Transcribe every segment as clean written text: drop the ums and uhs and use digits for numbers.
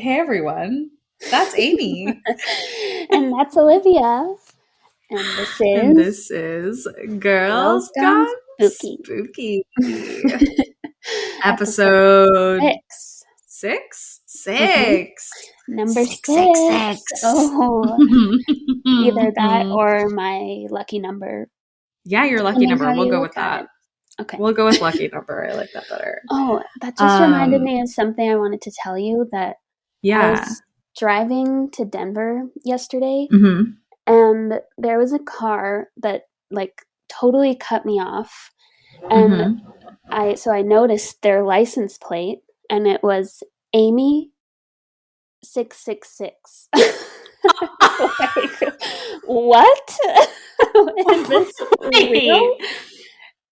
Hey everyone, that's Amy. And that's Olivia. And this is Girls Girls Gone Gone Spooky. Spooky. Episode 6. 6? Mhm. 6. Number 6. 6. Oh, either that or my lucky number. Yeah, your lucky Depending number. how We'll you go look with at that. it. Okay. We'll go with lucky number. I like that better. Oh, that just reminded me of something I wanted to tell you, that I was driving to Denver yesterday, and there was a car that totally cut me off, and I noticed their license plate, and it was Amy 666. What? Is this real?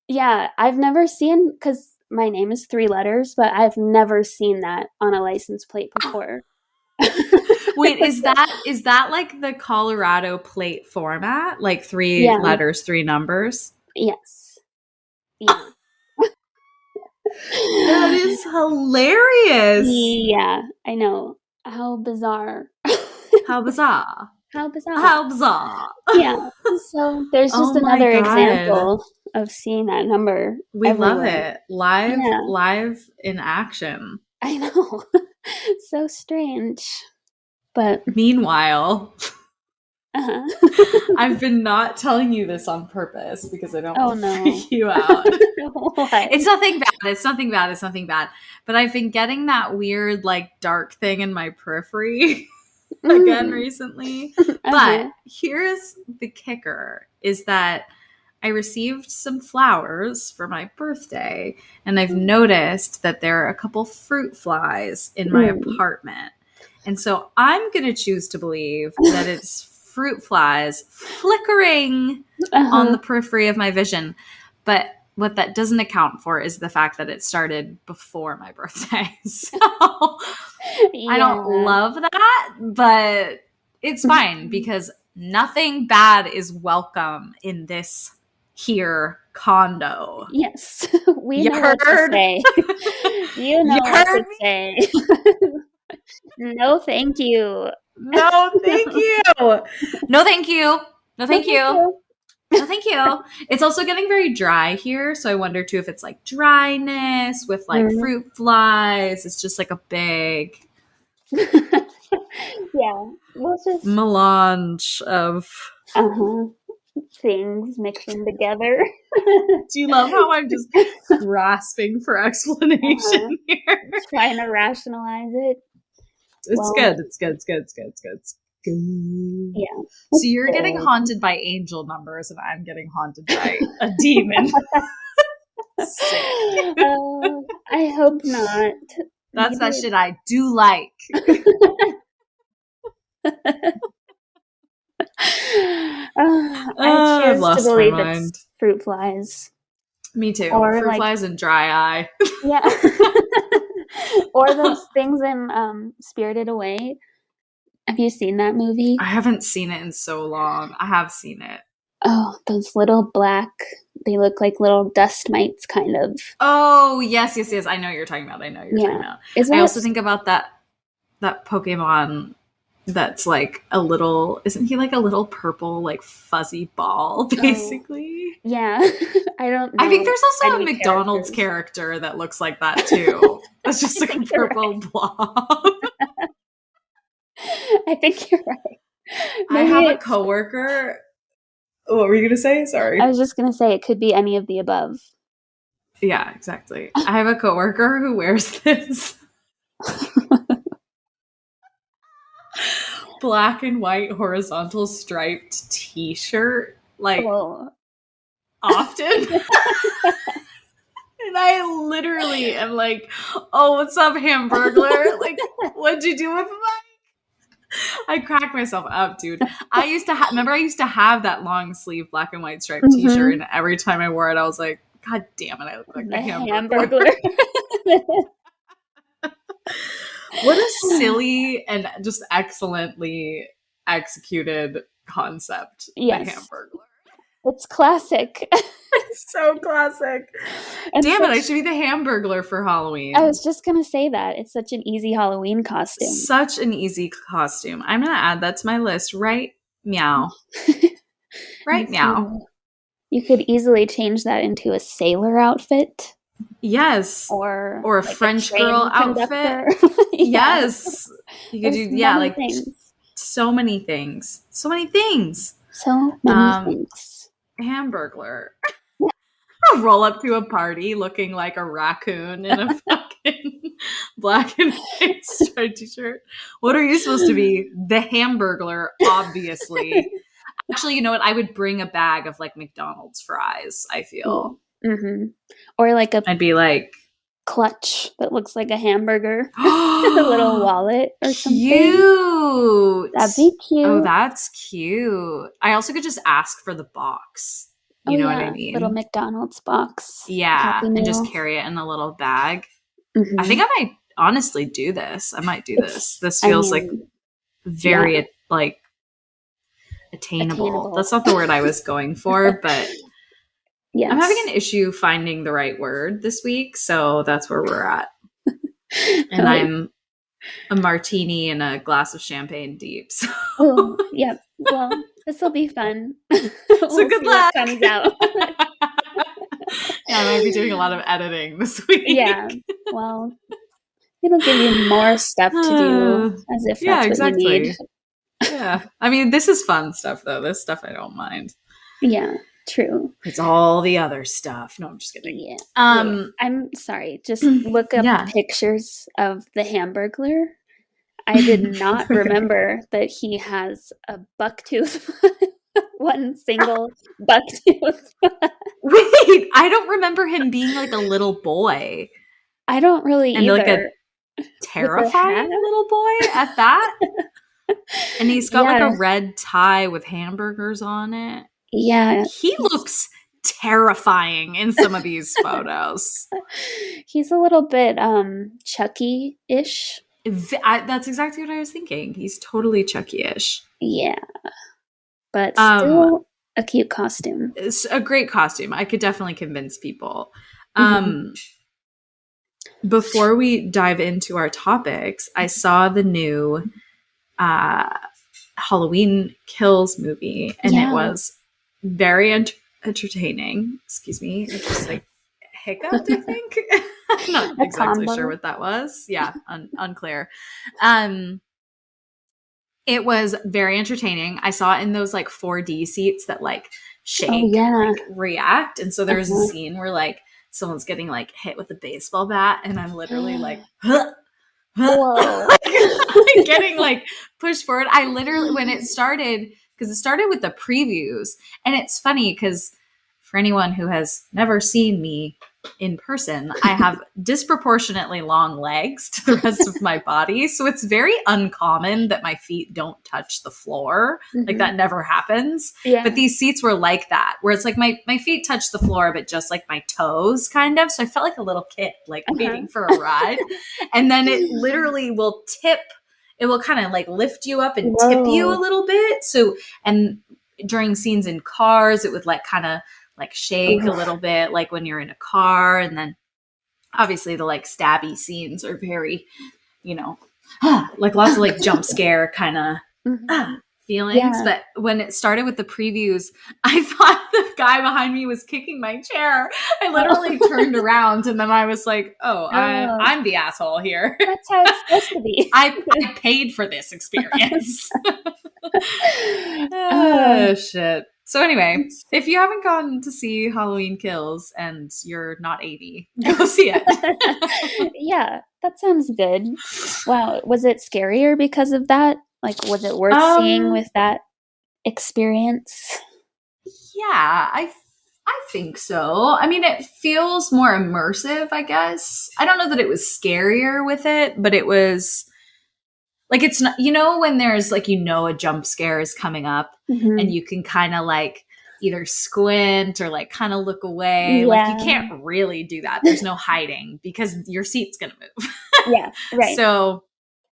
Yeah, I've never seen, because my name is 3 letters, but I've never seen that on a license plate before. Wait, is that like the Colorado plate format? Like 3 letters, 3 numbers? Yes. Yeah. That is hilarious. Yeah, I know. How bizarre. How bizarre. How bizarre. How bizarre. Yeah. So there's just another example of seeing that number. We everywhere. love it. Live in action. I know. So strange. But meanwhile, I've been not telling you this on purpose because I don't want to freak you out. It's nothing bad. It's nothing bad. But I've been getting that weird, like, dark thing in my periphery again recently. But here's the kicker, is that I received some flowers for my birthday, and I've noticed that there are a couple fruit flies in my apartment. And so I'm going to choose to believe that it's fruit flies flickering on the periphery of my vision. But what that doesn't account for is the fact that it started before my birthday. So I don't love that, but it's fine because nothing bad is welcome in this here condo. Yes. We know what to say. You know what to say. No, thank you. No, thank you. No, thank you. No, thank you. No, thank you. It's also getting very dry here, so I wonder too if it's like dryness with like fruit flies. It's just like a big melange of things mixing together. Do you love how I'm just grasping for explanation here? Trying to rationalize it. It's good. It's good. Yeah. So you're getting haunted by angel numbers, and I'm getting haunted by a demon. I hope not. That's that shit I do like. I choose to believe it's fruit flies. Me too. Or fruit flies and dry eye. Yeah. Or those things in Spirited Away. Have you seen that movie? I haven't seen it in so long. I have seen it. Oh, those little black, they look like little dust mites, kind of. Oh, yes. I know what you're talking about. I also think about that Pokemon that's like a little, isn't he like a little purple, like fuzzy ball, basically? Yeah. I don't know. I think there's also a McDonald's character that looks like that too. It's just like a purple blob. I think you're right. I have a coworker. What were you going to say? Sorry. I was just going to say it could be any of the above. Yeah, exactly. I have a coworker who wears this black and white horizontal striped t-shirt like often. And I literally am like, oh, what's up, Hamburglar? Like, what'd you do with I crack myself up, dude. I used to have that long sleeve black and white striped t-shirt, and every time I wore it, I was like, God damn it, I look like a Hamburglar. What a silly and just excellently executed concept, the Hamburglar. It's classic. It's so classic. And damn it, I should be the Hamburglar for Halloween. I was just going to say that. It's such an easy Halloween costume. Such an easy costume. I'm going to add that to my list right meow. Right meow. You could easily change that into a sailor outfit. Yes. Or a like French girl outfit. Yes. You could do, like things. So many things. So many things. So many things. Hamburglar. Roll up to a party looking like a raccoon in a fucking black and white striped t-shirt. What are you supposed to be? The Hamburglar, obviously. Actually, you know what? I would bring a bag of like McDonald's fries, I feel. Mm-hmm. Or like I'd be like clutch that looks like a hamburger. A little wallet or something. Cute. That'd be cute. Oh, that's cute. I also could just ask for the box. You know what I mean? Little McDonald's box. Yeah, and just carry it in a little bag. Mm-hmm. I think I might honestly do this. I might do this. This feels like very like attainable. That's not the word I was going for, but I'm having an issue finding the right word this week, so that's where we're at. And I'm a martini and a glass of champagne deep. So. Oh, yeah. Well, this will be fun. So good luck. What comes out. Yeah, I might be doing a lot of editing this week. Yeah. Well, it'll give you more stuff to do, as if that's what you need. Yeah. I mean, this is fun stuff, though. This stuff I don't mind. Yeah, true. It's all the other stuff. No, I'm just kidding. Yeah. I'm sorry. Just look up pictures of the Hamburglar. I did not remember that he has a bucktooth. One single bucktooth. Wait, I don't remember him being like a little boy. I don't really either. Like a terrifying little boy at that. And he's got like a red tie with hamburgers on it. Yeah. He looks terrifying in some of these photos. He's a little bit Chucky-ish. That's exactly what I was thinking. He's totally Chucky-ish. Yeah. But still a cute costume. It's a great costume. I could definitely convince people. Before we dive into our topics, I saw the new Halloween Kills movie, and it was very entertaining. Excuse me. It's just like hiccuped, I think. I'm not exactly sure what that was. Yeah, unclear. It was very entertaining. I saw it in those like 4D seats that like shake and like react. And so there's a scene where like someone's getting like hit with a baseball bat, and I'm literally like, getting like pushed forward. I literally, when it started, because it started with the previews, and it's funny because for anyone who has never seen me in person, I have disproportionately long legs to the rest of my body. So it's very uncommon that my feet don't touch the floor. Like that never happens. Yeah. But these seats were like that, where it's like my feet touch the floor, but just like my toes kind of. So I felt like a little kid, like waiting for a ride. And then it literally will tip. It will kind of like lift you up and tip you a little bit. So, and during scenes in cars, it would like kind of like shake a little bit, like when you're in a car. And then obviously the like stabby scenes are very, you know, like lots of like jump scare kind of feelings. Yeah. But when it started with the previews, I thought the guy behind me was kicking my chair. I literally turned around, and then I was like, I'm the asshole here. That's how it's supposed to be. I paid for this experience. Oh, shit. So anyway, if you haven't gone to see Halloween Kills and you're not 80, go see it. Yeah, that sounds good. Wow. Was it scarier because of that? Like, was it worth seeing with that experience? Yeah, I think so. I mean, it feels more immersive, I guess. I don't know that it was scarier with it, but it was... like, it's not, you know, when there's like, you know, a jump scare is coming up and you can kind of like either squint or like kind of look away. Yeah. Like you can't really do that. There's no hiding because your seat's going to move. Yeah. Right. So,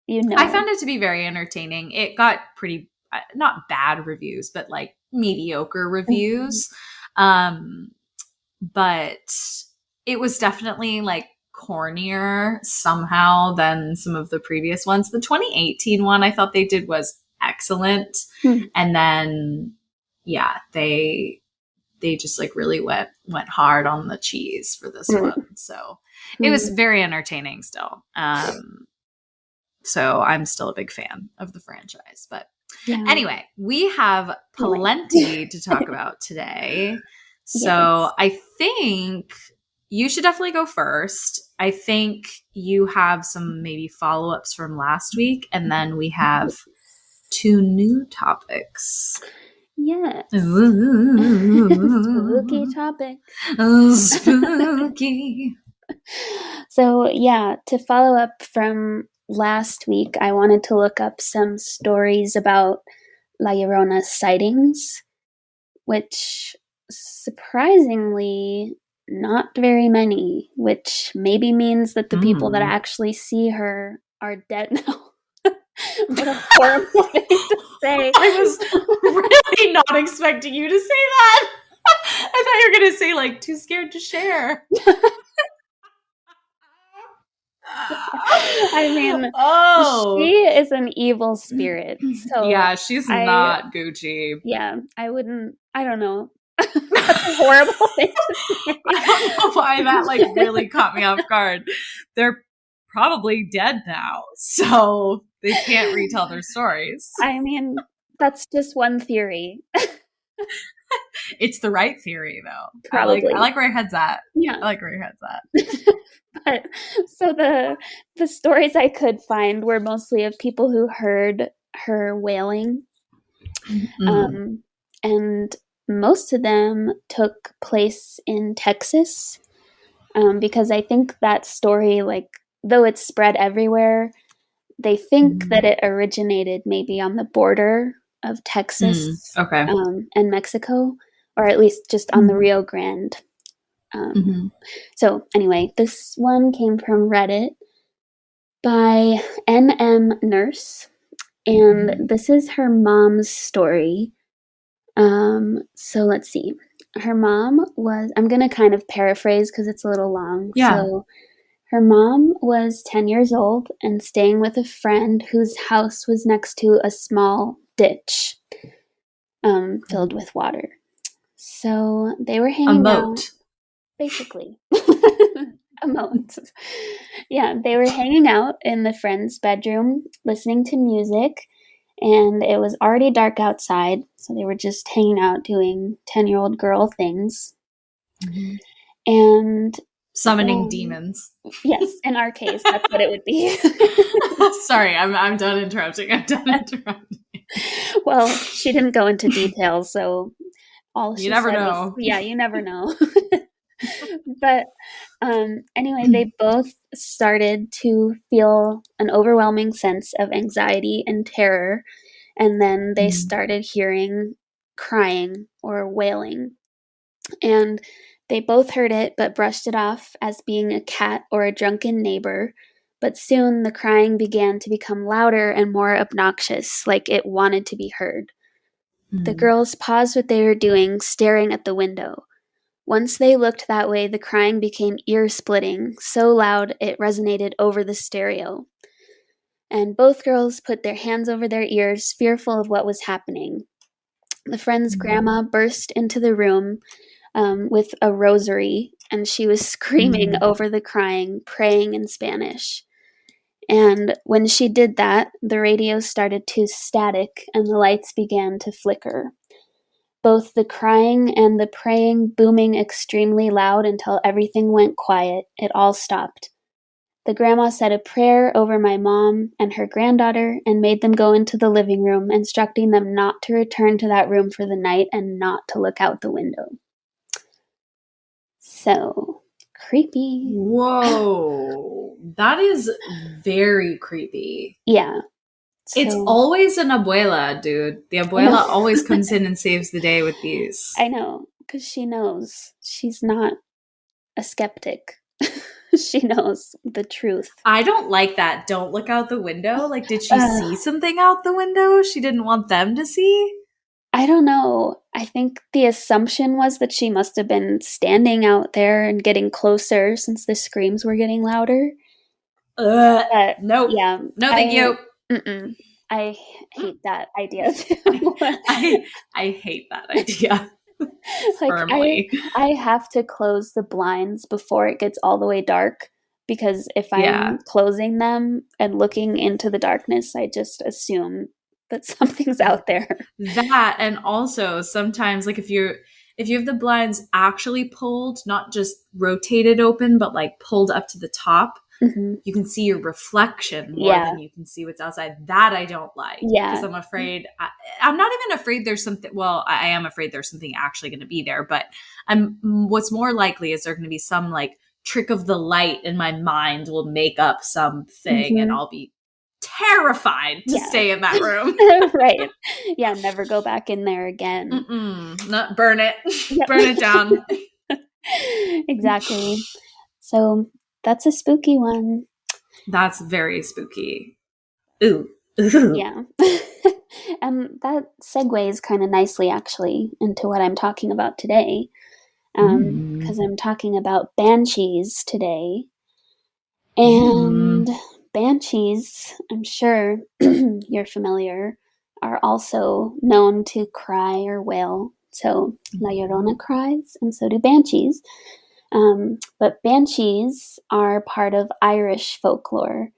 you know, I found it to be very entertaining. It got pretty, not bad reviews, but like mediocre reviews. But it was definitely like cornier somehow than some of the previous ones. The 2018 one I thought they did was excellent. And then they just like really went hard on the cheese for this one. So it was very entertaining still. So I'm still a big fan of the franchise. But anyway, we have plenty to talk about today. So I think you should definitely go first. I think you have some maybe follow-ups from last week, and then we have 2 new topics. Yes. Spooky topic. Spooky. So to follow up from last week, I wanted to look up some stories about La Llorona sightings, which surprisingly not very many, which maybe means that the people that actually see her are dead now. What a horrible thing to say. I was really not expecting you to say that. I thought you were going to say like too scared to share. I mean, she is an evil spirit. So yeah, she's not Gucci. Yeah, I don't know. That's a horrible thing to say. I don't know why that like really caught me off guard. They're probably dead now, so they can't retell their stories. I mean, that's just one theory. It's the right theory, though. Probably. I like where your head's at. Yeah, I like where your head's at. But so the stories I could find were mostly of people who heard her wailing, and most of them took place in Texas, because I think that story, like, though it's spread everywhere, they think that it originated maybe on the border of Texas and Mexico, or at least just on the Rio Grande. So anyway, this one came from Reddit by NM Nurse, and this is her mom's story. So let's see. Her mom was, I'm going to kind of paraphrase because it's a little long. Yeah. So her mom was 10 years old and staying with a friend whose house was next to a small ditch filled with water. So they were hanging out. Basically. A moat. Yeah, they were hanging out in the friend's bedroom, listening to music, and it was already dark outside, so they were just hanging out doing 10-year-old girl things. And summoning demons. Yes, in our case, that's what it would be. Sorry, I'm done interrupting. Well, she didn't go into details, so all she you never said know. Was, you never know. But anyway, they both started to feel an overwhelming sense of anxiety and terror, and then they started hearing crying or wailing. And they both heard it but brushed it off as being a cat or a drunken neighbor. But soon the crying began to become louder and more obnoxious, like it wanted to be heard. The girls paused what they were doing, staring at the window. Once they looked that way, the crying became ear-splitting, so loud it resonated over the stereo. And both girls put their hands over their ears, fearful of what was happening. The friend's grandma burst into the room with a rosary, and she was screaming over the crying, praying in Spanish. And when she did that, the radio started to static, and the lights began to flicker. Both the crying and the praying booming extremely loud until everything went quiet. It all stopped. The grandma said a prayer over my mom and her granddaughter and made them go into the living room, instructing them not to return to that room for the night and not to look out the window. So, creepy. Whoa. That is very creepy. Yeah. So, it's always an abuela, dude. The abuela always comes in and saves the day with these. I know, because she knows. She's not a skeptic. She knows the truth. I don't like that. Don't look out the window. Like, did she see something out the window she didn't want them to see? I don't know. I think the assumption was that she must have been standing out there and getting closer since the screams were getting louder. Nope. Yeah. No, thank you. I hate that idea too. I hate that idea. Firmly. I have to close the blinds before it gets all the way dark, because if I'm closing them and looking into the darkness, I just assume that something's out there. That, and also sometimes, like, if you have the blinds actually pulled, not just rotated open, but like pulled up to the top, you can see your reflection more than you can see what's outside. That I don't like. Because I'm afraid, I'm not even afraid there's something, well, I am afraid there's something actually going to be there, but what's more likely is there going to be some like trick of the light in my mind will make up something and I'll be terrified to stay in that room. Right. Yeah, never go back in there again. Not burn it. Yep. Burn it down. Exactly. So that's a spooky one. That's very spooky. Ooh. Yeah. And that segues kind of nicely, actually, into what I'm talking about today. Because I'm talking about banshees today. And banshees, I'm sure you're familiar, are also known to cry or wail. So La Llorona cries, and so do banshees. But banshees are part of Irish folklore.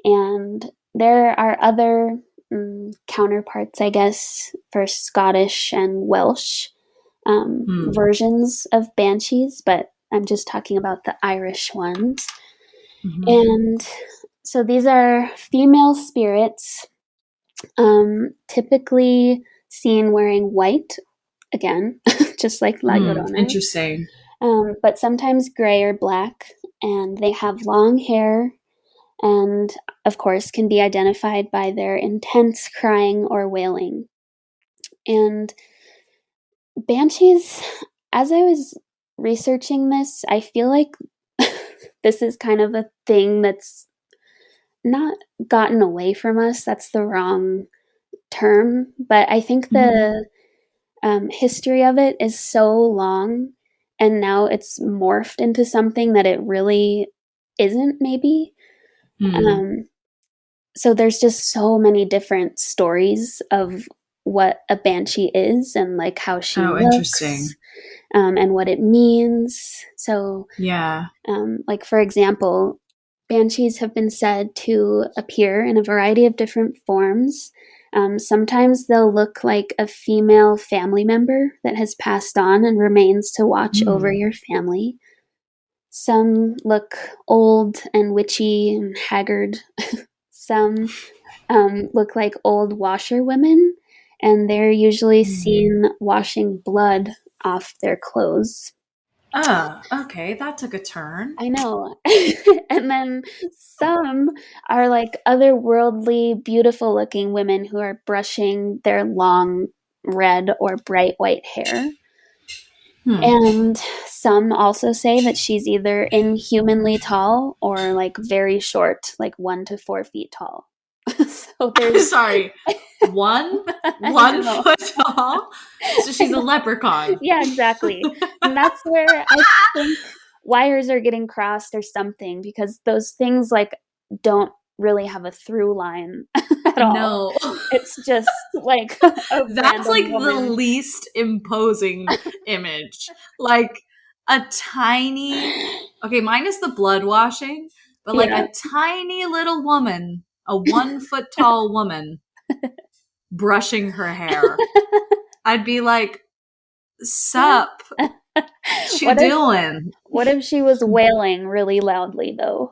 And there are other counterparts, I guess, for Scottish and Welsh versions of banshees, but I'm just talking about the Irish ones. And so these are female spirits, typically seen wearing white, again, just like La Llorona. Interesting. But sometimes gray or black, and they have long hair, and of course can be identified by their intense crying or wailing. And banshees, as I was researching this, I feel like this is kind of a thing that's not gotten away from us. That's the wrong term. But I think the history of it is so long, and now it's morphed into something that it really isn't, maybe. So there's just so many different stories of what a banshee is and like how she looks. Interesting. And what it means. So, like, for example, banshees have been said to appear in a variety of different forms. Sometimes they'll look like a female family member that has passed on and remains to watch over your family. Some look old and witchy and haggard. Some look like old washerwomen, and they're usually seen washing blood off their clothes. Oh, okay. That took a turn. I know. And then some are like otherworldly, beautiful looking women who are brushing their long red or bright white hair. And some also say that she's either inhumanly tall or like very short, like 1 to 4 feet tall. So there's sorry, 1 foot tall. So she's a leprechaun. Yeah, exactly. And that's where I think wires are getting crossed or something, because those things like don't really have a through line at all. No, it's just like that's like woman. The least imposing image. Like a tiny, okay, minus the blood washing, but like a tiny little woman, a 1 foot tall woman brushing her hair. I'd be like, sup? What you doing? What if she was wailing really loudly though?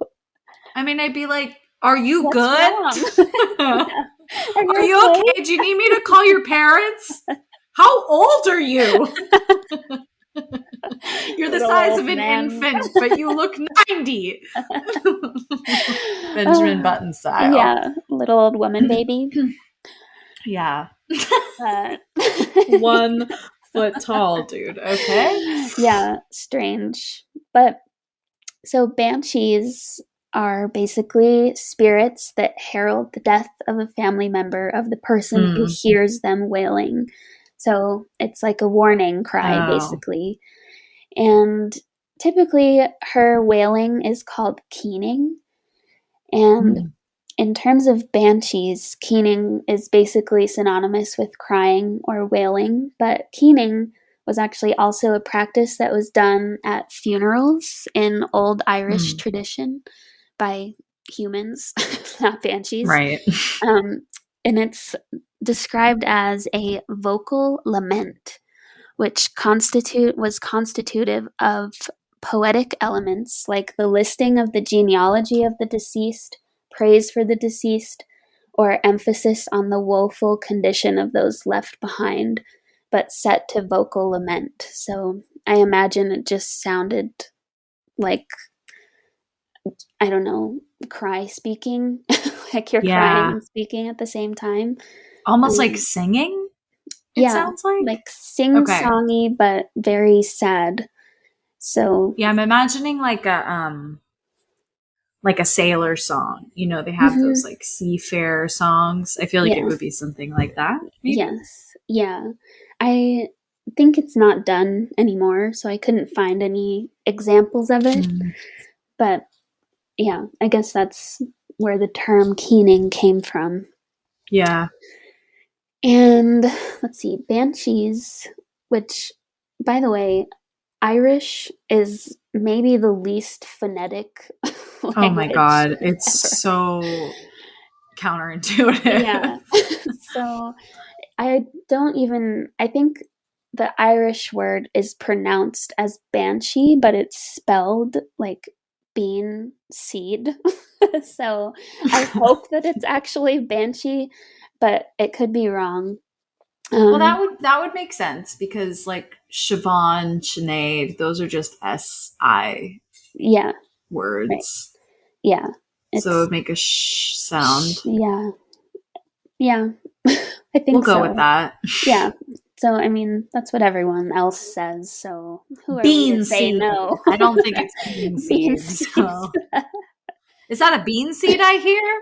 I mean, I'd be like, are you good? Are you okay? Do you need me to call your parents? How old are you? You're the size of an infant, but you look 90. Benjamin Button style. Yeah, little old woman baby. Yeah. 1 foot tall, dude. Okay. Yeah, strange. But so banshees are basically spirits that herald the death of a family member of the person who hears them wailing. So it's like a warning cry, basically. And typically her wailing is called keening. And in terms of banshees, keening is basically synonymous with crying or wailing, but keening was actually also a practice that was done at funerals in old Irish tradition by humans, not banshees. Right. And it's described as a vocal lament, which was constitutive of poetic elements like the listing of the genealogy of the deceased, praise for the deceased, or emphasis on the woeful condition of those left behind, but set to vocal lament. So I imagine it just sounded like, I don't know, cry speaking, like you're crying and speaking at the same time. Almost like singing, it sounds like sing-songy, but very sad. So yeah, I'm imagining like a sailor song. You know, they have those like seafarer songs. I feel like it would be something like that. Maybe? Yes. Yeah. I think it's not done anymore, so I couldn't find any examples of it. But yeah, I guess that's where the term keening came from. Yeah. And let's see, banshees, which, by the way, Irish is maybe the least phonetic language. Oh my God. It's ever. So counterintuitive. Yeah. So I think the Irish word is pronounced as banshee, but it's spelled like bean seed. So I hope that it's actually banshee, but it could be wrong. Well, that would make sense because like Siobhan, Sinead, those are just SI words. Right. Yeah. So it would make a sh sound. Yeah. Yeah. I think we'll go with that. Yeah. So I mean, that's what everyone else says. So who are we to say no? I don't think it's bean seed. So. Is that a bean seed I hear?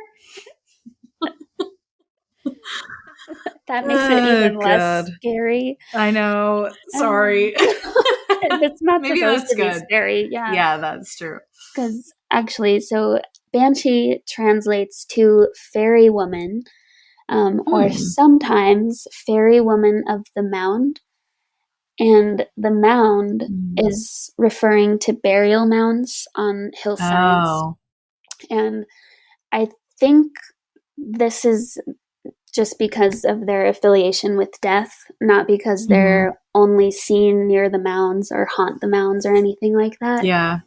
That makes it even less scary. I know. Sorry. It's not Maybe supposed that's to be scary. Yeah. Yeah, that's true. Because actually, so banshee translates to fairy woman, or sometimes fairy woman of the mound. And the mound is referring to burial mounds on hillsides. Oh. And I think this is just because of their affiliation with death, not because they're only seen near the mounds or haunt the mounds or anything like that. Yeah.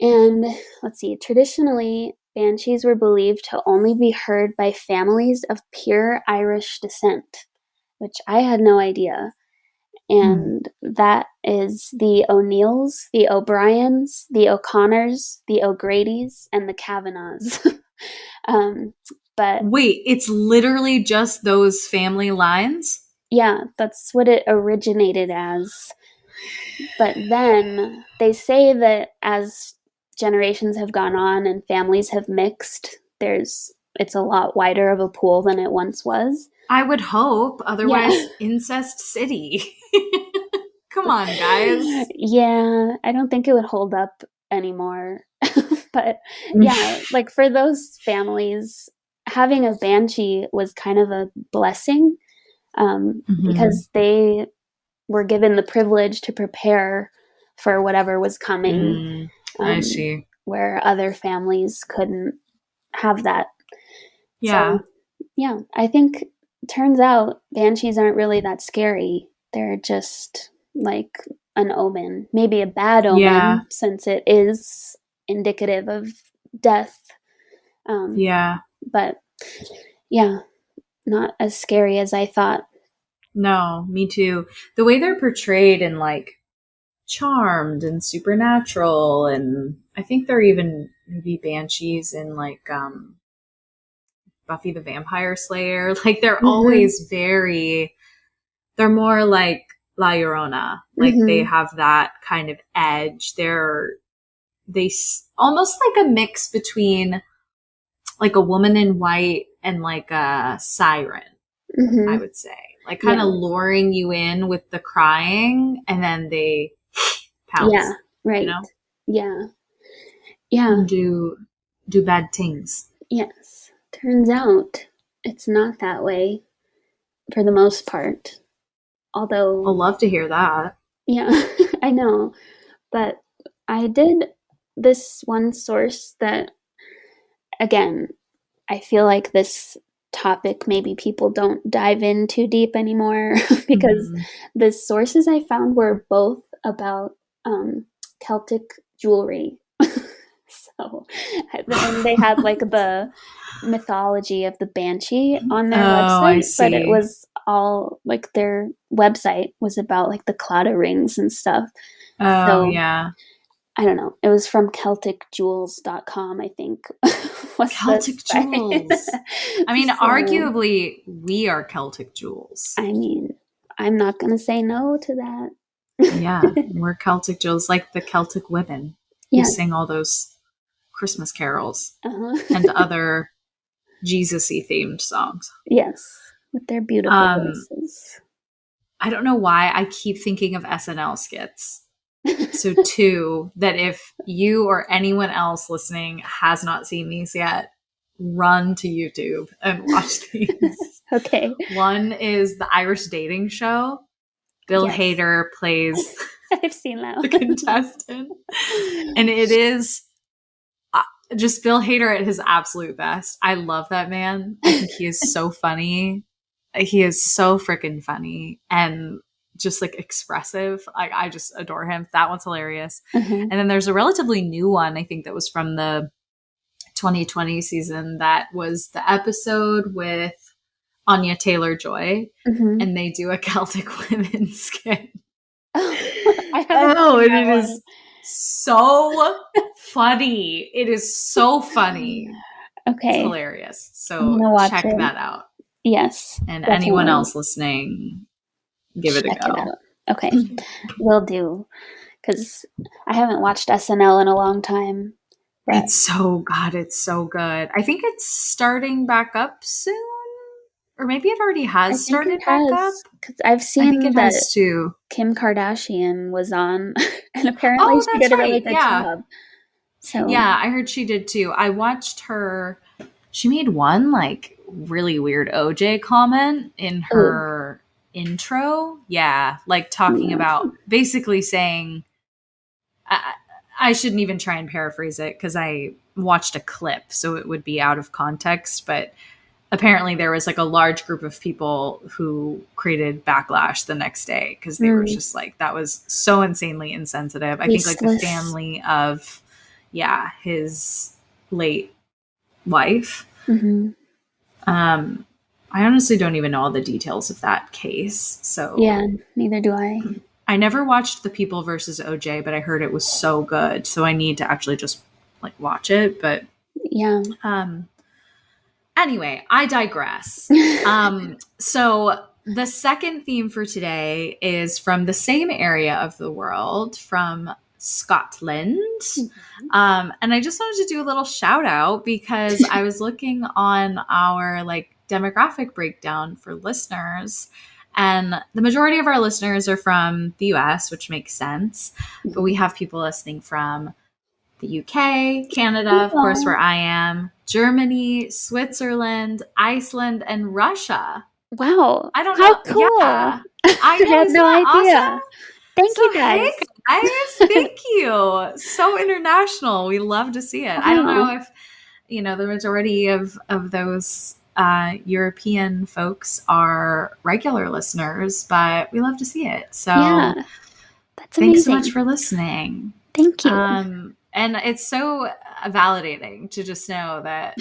And let's see, traditionally, banshees were believed to only be heard by families of pure Irish descent, which I had no idea. And that is the O'Neills, the O'Briens, the O'Connors, the O'Grady's, and the Kavanaghs. But wait, it's literally just those family lines? Yeah, that's what it originated as. But then they say that as generations have gone on and families have mixed, it's a lot wider of a pool than it once was. I would hope. Otherwise, incest city. Come on, guys. Yeah, I don't think it would hold up anymore. But yeah, like for those families, having a banshee was kind of a blessing, because they were given the privilege to prepare for whatever was coming. I see. Where other families couldn't have that. Yeah. So, yeah, I think turns out banshees aren't really that scary. They're just like an omen, maybe a bad omen, since it is indicative of death. But yeah, not as scary as I thought. No, me too. The way they're portrayed in like Charmed and Supernatural, and I think they're even maybe banshees in like Buffy the Vampire Slayer. Like they're always they're more like La Llorona. Like they have that kind of edge. They almost like a mix between like a woman in white and like a siren. I would say. Like kind of luring you in with the crying, and then they pounce. Yeah, right. You know? Yeah. Yeah. And do bad things. Yes. Turns out it's not that way for the most part. Although I'll love to hear that. Yeah, I know. But I did this one source that, again, I feel like this topic maybe people don't dive in too deep anymore because the sources I found were both about Celtic jewelry. So, and they had like the mythology of the banshee on their website, but it was all like their website was about like the cloud of rings and stuff. Oh, yeah. I don't know. It was from CelticJewels.com, I think. Celtic Jewels. I mean, arguably, we are Celtic Jewels. I mean, I'm not going to say no to that. Yeah, we're Celtic Jewels, like the Celtic women who sing all those Christmas carols and other Jesus-y themed songs. Yes, with their beautiful voices. I don't know why I keep thinking of SNL skits. So 2, that if you or anyone else listening has not seen these yet, run to YouTube and watch these. Okay. 1 is the Irish dating show. Bill Hader plays I've seen that the contestant. And it is just Bill Hader at his absolute best. I love that man. I think he is so funny. He is so freaking funny and just like expressive. I just adore him. That one's hilarious. And then there's a relatively new one, I think, that was from the 2020 season. That was the episode with Anya Taylor-Joy, and they do a Celtic women skit. And it is so funny. It is so funny. Okay. It's hilarious. So check that out. Yes. And definitely. Anyone else listening, give it a go. Okay. Will do. Because I haven't watched SNL in a long time. It's so good. I think it's starting back up soon. Or maybe it already has started back up. Because I've seen that too. Kim Kardashian was on, and apparently she did a really good job. So yeah, I heard she did too. I watched her. She made one like really weird OJ comment in her intro. Yeah, like talking about basically saying, I shouldn't even try and paraphrase it because I watched a clip, so it would be out of context, but apparently there was like a large group of people who created backlash the next day because they were just like, that was so insanely insensitive. I think like the family of, his late wife. I honestly don't even know all the details of that case. So yeah, neither do I. I never watched The People versus OJ, but I heard it was so good. So I need to actually just like watch it. But yeah. Anyway, I digress. So the second theme for today is from the same area of the world, from Scotland. And I just wanted to do a little shout out because I was looking on our like demographic breakdown for listeners, and the majority of our listeners are from the US, which makes sense. But we have people listening from the UK, Canada, of course, where I am, Germany, Switzerland, Iceland, and Russia. Wow. I don't know. How cool. Yeah. I had no idea. Awesome? Thank you guys. Hey guys, thank you. So international. We love to see it. I don't know if, the majority of those European folks are regular listeners, but we love to see it. So that's amazing. Thanks so much for listening. Thank you. And it's so validating to just know that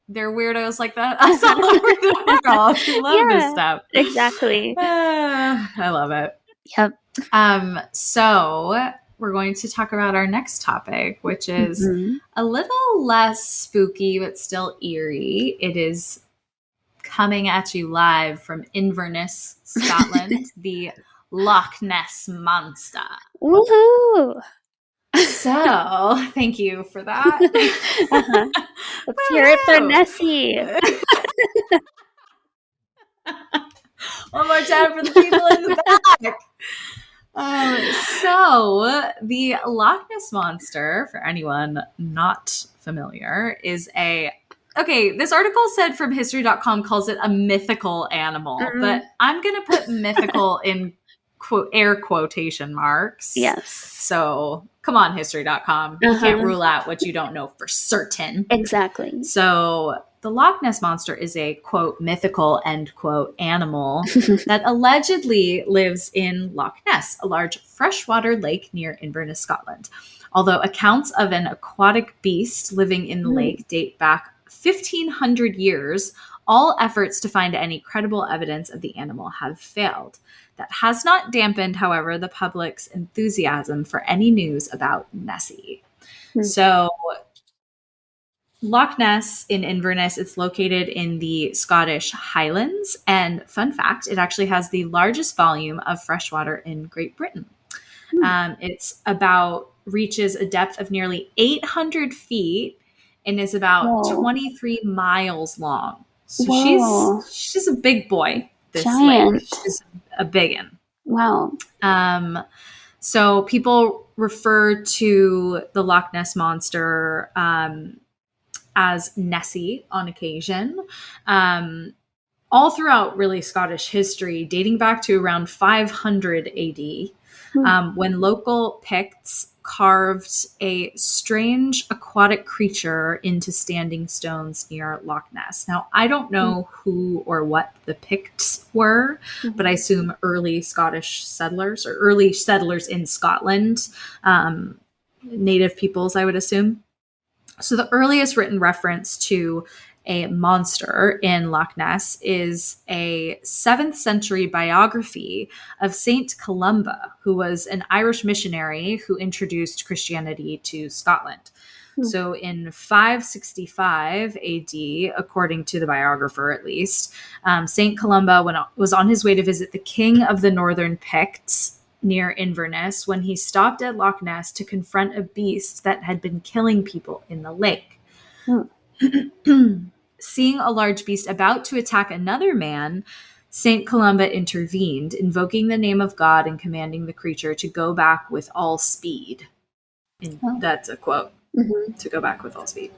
they're weirdos like that. Us all over the world. We love this stuff. Exactly. I love it. Yep. So we're going to talk about our next topic, which is a little less spooky, but still eerie. It is coming at you live from Inverness, Scotland, the Loch Ness Monster. Woohoo! So, thank you for that. Let's hear it for Nessie. One more time for the people in the back. So the Loch Ness Monster, for anyone not familiar, is this article said from history.com calls it a mythical animal, but I'm going to put mythical in air quotation marks. Yes. So come on, history.com. You can't rule out what you don't know for certain. Exactly. So the Loch Ness Monster is a, quote, mythical, end quote, animal that allegedly lives in Loch Ness, a large freshwater lake near Inverness, Scotland. Although accounts of an aquatic beast living in the lake date back 1,500 years, all efforts to find any credible evidence of the animal have failed. That has not dampened, however, the public's enthusiasm for any news about Nessie. So Loch Ness in Inverness, it's located in the Scottish Highlands. And fun fact, it actually has the largest volume of freshwater in Great Britain. It's reaches a depth of nearly 800 feet and is about 23 miles long. So she's a big boy, this Giant. lake. She's a big one. Wow. So people refer to the Loch Ness Monster as Nessie on occasion. All throughout really Scottish history, dating back to around 500 AD, when local Picts carved a strange aquatic creature into standing stones near Loch Ness. Now, I don't know who or what the Picts were, but I assume early Scottish settlers or early settlers in Scotland, native peoples, I would assume. So the earliest written reference to a monster in Loch Ness is a 7th century biography of Saint Columba, who was an Irish missionary who introduced Christianity to Scotland. So in 565 AD, according to the biographer at least, Saint Columba was on his way to visit the king of the northern Picts near Inverness when he stopped at Loch Ness to confront a beast that had been killing people in the lake. Seeing a large beast about to attack another man, St. Columba intervened, invoking the name of God and commanding the creature to go back with all speed. That's a quote, to go back with all speed.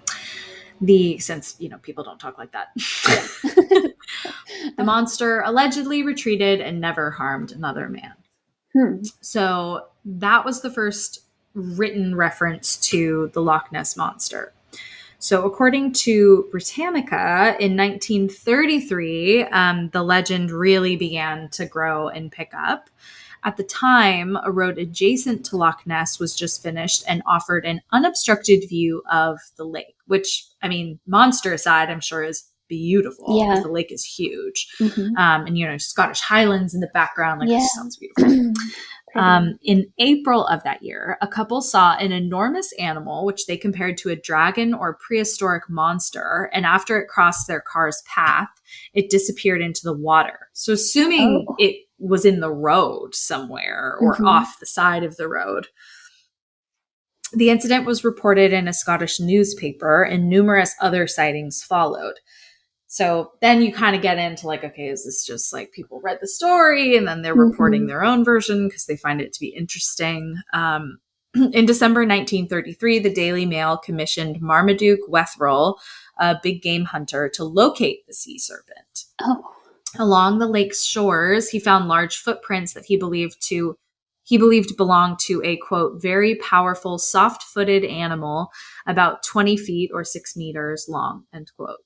Since, people don't talk like that. The monster allegedly retreated and never harmed another man. So that was the first written reference to the Loch Ness Monster. So according to Britannica, in 1933, the legend really began to grow and pick up. At the time, a road adjacent to Loch Ness was just finished and offered an unobstructed view of the lake, which, monster aside, I'm sure is beautiful because the lake is huge. And, Scottish Highlands in the background, it just sounds beautiful. In April of that year, a couple saw an enormous animal, which they compared to a dragon or prehistoric monster. And after it crossed their car's path, it disappeared into the water. So assuming it was in the road somewhere or off the side of the road. The incident was reported in a Scottish newspaper and numerous other sightings followed. So then you kind of get into okay, is this just people read the story and then they're reporting their own version because they find it to be interesting. In December 1933, the Daily Mail commissioned Marmaduke Wetherell, a big game hunter, to locate the sea serpent. Along the lake's shores, he found large footprints that he believed belonged to a, quote, very powerful, soft-footed animal about 20 feet or 6 meters long, end quote.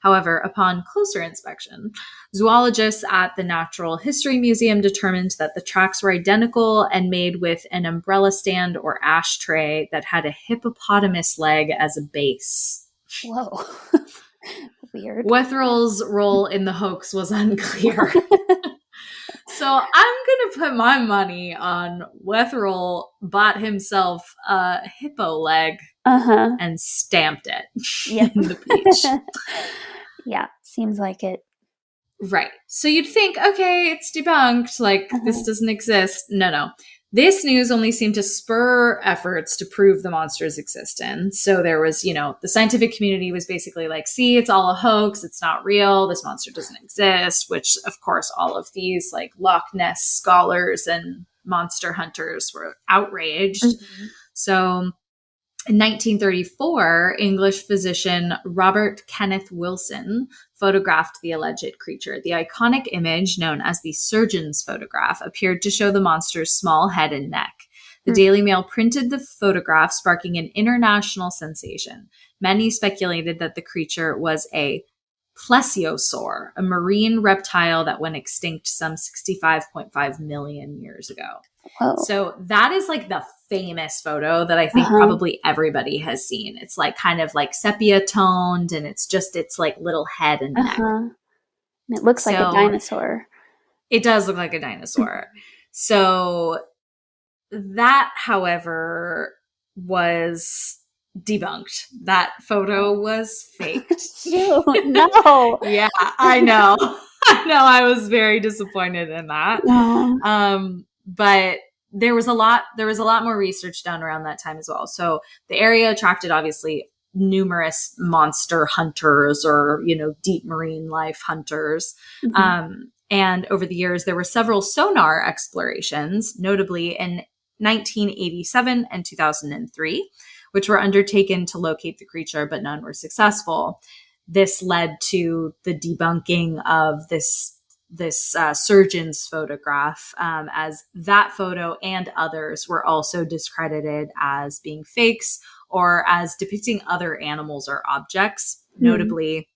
However, upon closer inspection, zoologists at the Natural History Museum determined that the tracks were identical and made with an umbrella stand or ashtray that had a hippopotamus leg as a base. Whoa. Weird. Wetherell's role in the hoax was unclear. So I'm going to put my money on Wetherell bought himself a hippo leg and stamped it in the beach. Yeah, seems like it. Right. So you'd think, okay, it's debunked. This doesn't exist. No. This news only seemed to spur efforts to prove the monster's existence. So there was, the scientific community was basically like, see, it's all a hoax. It's not real. This monster doesn't exist, which, of course, all of these like Loch Ness scholars and monster hunters were outraged. Mm-hmm. So in 1934, English physician Robert Kenneth Wilson photographed the alleged creature. The iconic image, known as the surgeon's photograph, appeared to show the monster's small head and neck. The Daily Mail printed the photograph, sparking an international sensation. Many speculated that the creature was a plesiosaur, a marine reptile that went extinct some 65.5 million years ago. Whoa. So that is like the famous photo that I think probably everybody has seen. It's like kind of like sepia toned, and it's like little head and neck. It looks like a dinosaur. It does look like a dinosaur. So that, however, was debunked. That photo was faked. No. Yeah, I know. I was very disappointed in that. But there was a lot more research done around that time as well. So the area attracted obviously numerous monster hunters or, deep marine life hunters. Mm-hmm. And over the years, there were several sonar explorations, notably in 1987 and 2003, which were undertaken to locate the creature, but none were successful. This led to the debunking of this surgeon's photograph, as that photo and others were also discredited as being fakes or as depicting other animals or objects. Notably,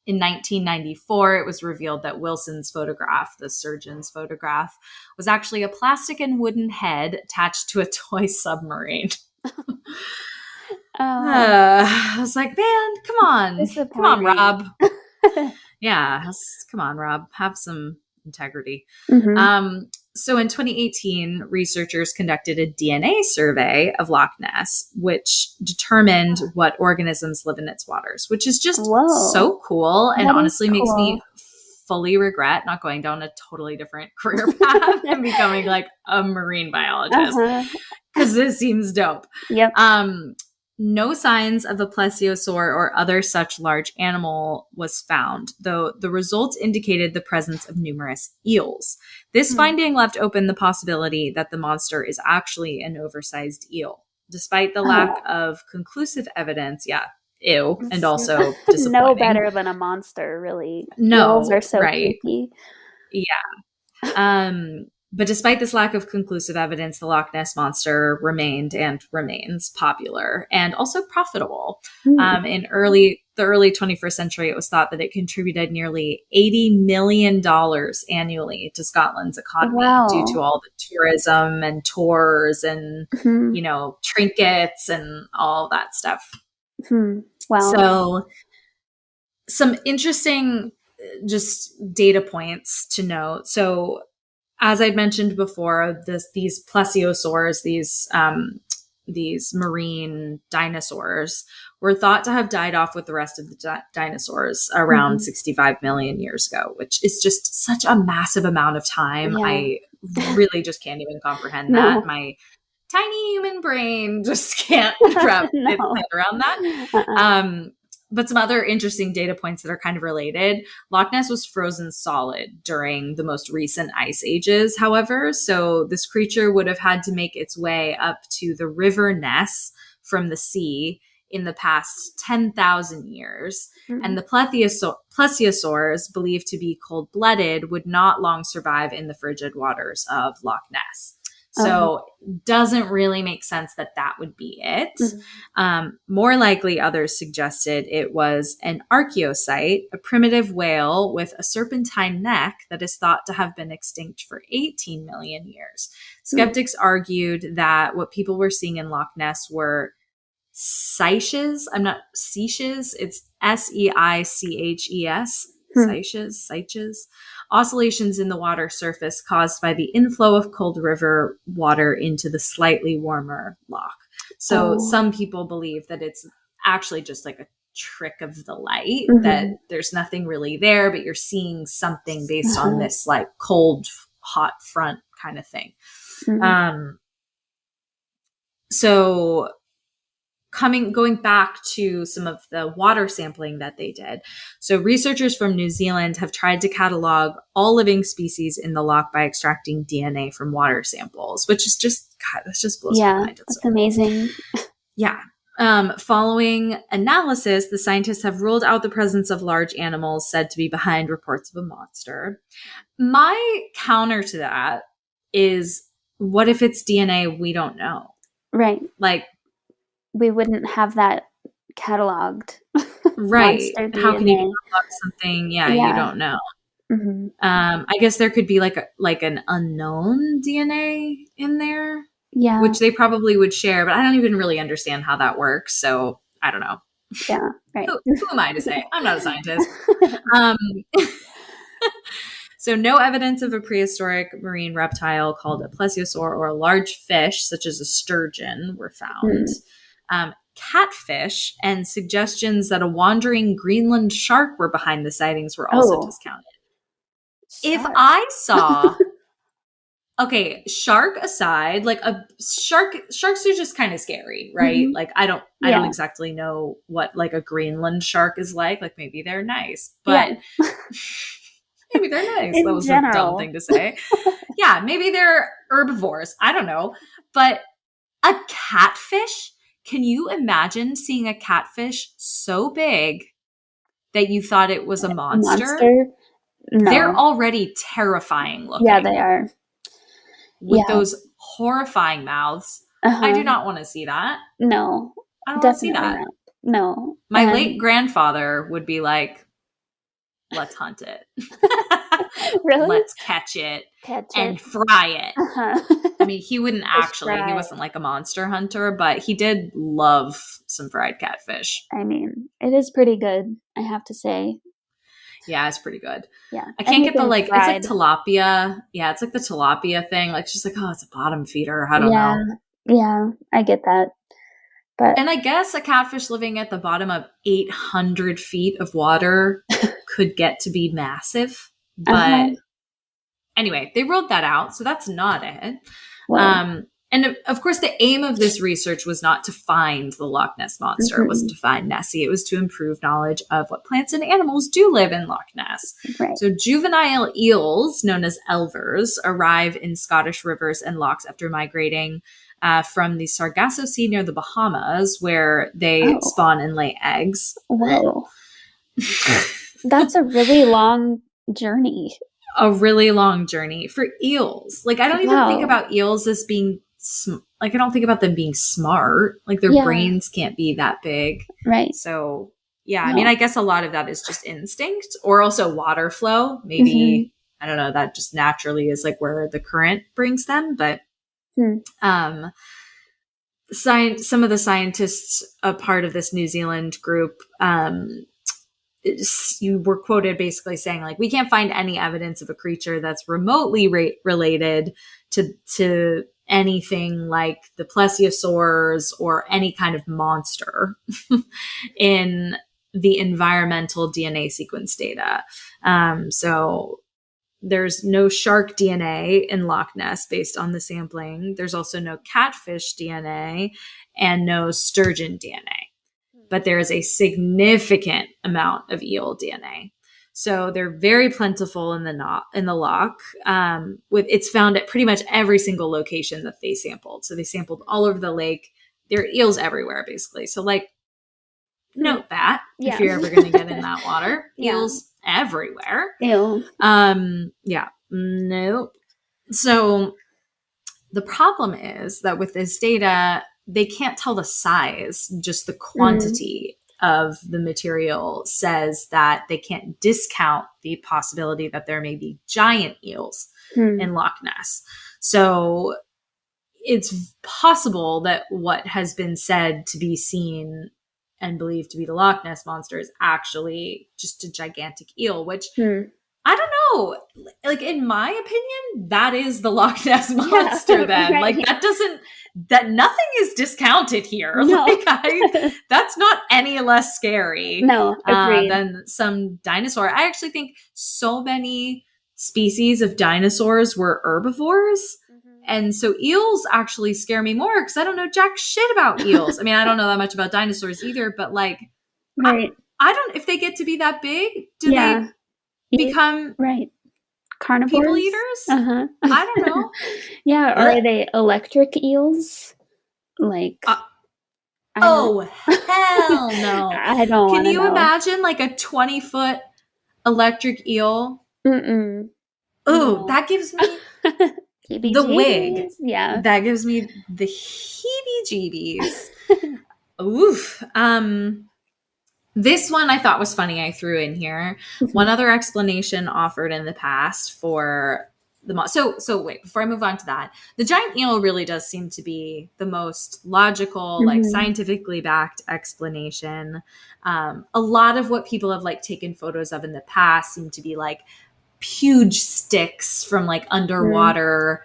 in 1994, it was revealed that Wilson's photograph, the surgeon's photograph, was actually a plastic and wooden head attached to a toy submarine. I was like, man, come on, Rob. Yeah, come on, Rob, have some integrity. Mm-hmm. So in 2018, researchers conducted a DNA survey of Loch Ness, which determined what organisms live in its waters, which is just so cool, and honestly makes me fully regret not going down a totally different career path and becoming like a marine biologist, because this seems dope. Yep. No signs of a plesiosaur or other such large animal was found, though the results indicated the presence of numerous eels. This finding left open the possibility that the monster is actually an oversized eel. Despite the lack of conclusive evidence, and also disappointing. No better than a monster, really. No, eels are so creepy. Yeah. But despite this lack of conclusive evidence, the Loch Ness Monster remained and remains popular and also profitable. In the early 21st century, it was thought that it contributed nearly $80 million annually to Scotland's economy due to all the tourism and tours and, trinkets and all that stuff. Wow. So some interesting just data points to note. So as I'd mentioned before, these plesiosaurs, these marine dinosaurs, were thought to have died off with the rest of the dinosaurs around 65 million years ago, which is just such a massive amount of time. Yeah. I really just can't even comprehend that. My tiny human brain just can't wrap its head around that. But some other interesting data points that are kind of related. Loch Ness was frozen solid during the most recent ice ages, however. So this creature would have had to make its way up to the River Ness from the sea in the past 10,000 years. Mm-hmm. And the plesiosaurs, believed to be cold-blooded, would not long survive in the frigid waters of Loch Ness. So doesn't really make sense that would be it. Mm-hmm. More likely, others suggested it was an archaeocite, a primitive whale with a serpentine neck that is thought to have been extinct for 18 million years. Skeptics argued that what people were seeing in Loch Ness were seiches. It's Seiches. Seiches. Oscillations in the water surface caused by the inflow of cold river water into the slightly warmer loch. So some people believe that it's actually just like a trick of the light, that there's nothing really there, but you're seeing something based on this like cold, hot front kind of thing. So going back to some of the water sampling that they did. So researchers from New Zealand have tried to catalog all living species in the loch by extracting DNA from water samples, which is just, God, this just blows my mind. It's so amazing. Yeah. Following analysis, the scientists have ruled out the presence of large animals said to be behind reports of a monster. My counter to that is, what if it's DNA we don't know? Right. Like, we wouldn't have that cataloged. Right. How can you catalog something? Yeah, you don't know. Mm-hmm. I guess there could be like an unknown DNA in there. Yeah. Which they probably would share, but I don't even really understand how that works. So I don't know. Yeah. Right. Who am I to say? I'm not a scientist. So no evidence of a prehistoric marine reptile called a plesiosaur or a large fish, such as a sturgeon, were found. Catfish and suggestions that a wandering Greenland shark were behind the sightings were also discounted. If I saw... Okay, shark aside, like a sharks are just kind of scary, right? Mm-hmm. Like I don't exactly know what like a Greenland shark is like. Like maybe they're nice, but maybe they're nice. That was a dumb thing to say. Yeah, maybe they're herbivores. I don't know. But a catfish? Can you imagine seeing a catfish so big that you thought it was a monster? No. They're already terrifying looking. Yeah, they are. With those horrifying mouths. I do not want to see that. No. I don't want to see that. Not. No. My late grandfather would be like, let's hunt it. Really? Let's catch it and fry it. I mean, he wouldn't actually. He wasn't like a monster hunter, but he did love some fried catfish. I mean, it is pretty good, I have to say. Yeah, it's pretty good. Yeah. I can't get the like, fried. It's like tilapia. Yeah, it's like the tilapia thing. Like she's like, oh, it's a bottom feeder. I don't know. Yeah, I get that. And I guess a catfish living at the bottom of 800 feet of water could get to be massive. But anyway, they ruled that out. So that's not it. Wow. And of course, the aim of this research was not to find the Loch Ness Monster. Mm-hmm. It wasn't to find Nessie. It was to improve knowledge of what plants and animals do live in Loch Ness. Right. So juvenile eels, known as elvers, arrive in Scottish rivers and lochs after migrating from the Sargasso Sea near the Bahamas, where they spawn and lay eggs. Whoa. That's a really long journey. A really long journey for eels. Like, I don't even think about eels as being... I don't think about them being smart. Like their brains can't be that big. Right. So I mean, I guess a lot of that is just instinct or also water flow. Maybe, I don't know, that just naturally is like where the current brings them. But some of the scientists, a part of this New Zealand group, you were quoted basically saying like, we can't find any evidence of a creature that's remotely related to anything like the plesiosaurs or any kind of monster in the environmental DNA sequence data. So there's no shark DNA in Loch Ness based on the sampling. There's also no catfish DNA and no sturgeon DNA. But there is a significant amount of eel DNA. So they're very plentiful in the loch. It's found at pretty much every single location that they sampled. So they sampled all over the lake. There are eels everywhere, basically. So like, note that if you're ever going to get in that water, eels everywhere. Ew. Nope. So the problem is that with this data, they can't tell the size, just the quantity of the material says that they can't discount the possibility that there may be giant eels in Loch Ness. So it's possible that what has been said to be seen and believed to be the Loch Ness Monster is actually just a gigantic eel, which I don't know. Like, in my opinion, that is the Loch Ness Monster then. Right. Like, nothing is discounted here. No. Like, that's not any less scary than some dinosaur. I actually think so many species of dinosaurs were herbivores. And so eels actually scare me more because I don't know jack shit about eels. I mean, I don't know that much about dinosaurs either, but like, right. I don't, if they get to be that big, do they become carnivores? People eaters? Uh-huh. I don't know. Yeah, or are they electric eels? Like, oh, hell no. I don't Can you know. imagine like a 20-foot electric eel? Mm-mm. Oh, that gives me the wig. Yeah. That gives me the heebie-jeebies. Oof. This one I thought was funny. I threw in here. One other explanation offered in the past for the so wait, before I move on to that, the giant eel really does seem to be the most logical, like scientifically backed explanation. A lot of what people have like taken photos of in the past seem to be like huge sticks from like underwater